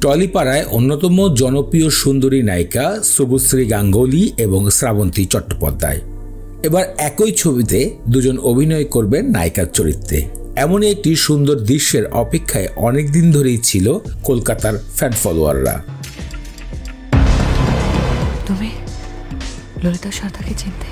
টলিপাড়ায় অন্যতম জনপ্রিয় সুন্দরী নায়িকা শুভশ্রী গাঙ্গুলী এবং শ্রাবন্তী চট্টোপাধ্যায় এবার একই ছবিতে দুজন অভিনয় করবেন নায়িকার চরিত্রে। এমনই একটি সুন্দর দৃশ্যের অপেক্ষায় অনেকদিন ধরেই ছিল কলকাতার ফ্যান ফলোয়াররা। তুমি ললিতা সরকারকে চিনতে?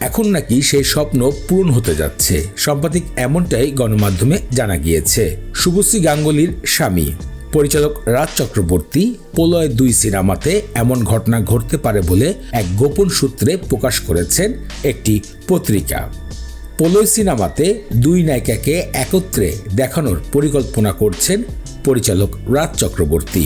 এখন নাকি সেই স্বপ্ন পূরণ হতে যাচ্ছে। সাম্প্রতিক এমনটাই গণমাধ্যমে জানা গিয়েছে। শুভশ্রী গাঙ্গুলীর স্বামী পরিচালক রাজ চক্রবর্তী প্রলয় 2 সিনেমাতে এমন ঘটনা ঘটতে পারে বলে এক গোপন সূত্রে প্রকাশ করেছেন একটি পত্রিকা। প্রলয় সিনেমাতে 2 নায়িকাকে একত্রে দেখানোর পরিকল্পনা করছেন পরিচালক রাজ চক্রবর্তী।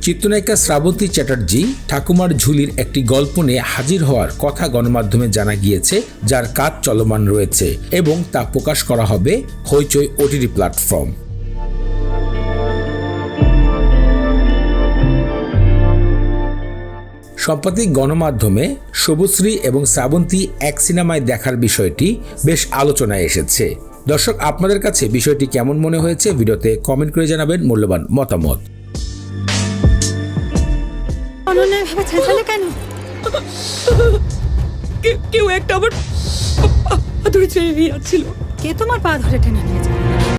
চিত্রনায়িকা শ্রাবন্তী চ্যাটার্জি ঠাকুমার ঝুলির একটি গল্প নিয়ে হাজির হওয়ার কথা গণমাধ্যমে জানা গিয়েছে, যার কাজ চলমান রয়েছে এবং তা প্রকাশ করা হবে হইচই ওটিটি প্ল্যাটফর্ম। সাম্প্রতিক গণমাধ্যমে শুভশ্রী এবং শ্রাবন্তী এক সিনেমায় দেখার বিষয়টি বেশ আলোচনায় এসেছে। দর্শক, আপনাদের কাছে বিষয়টি কেমন মনে হয়েছে ভিডিওতে কমেন্ট করে জানাবেন মূল্যবান মতামত। কেন কেউ একটা আমার পা ধরে টেনে নিয়ে যাচ্ছিল। কে তোমার পা ধরে টেনে নিয়ে যায়?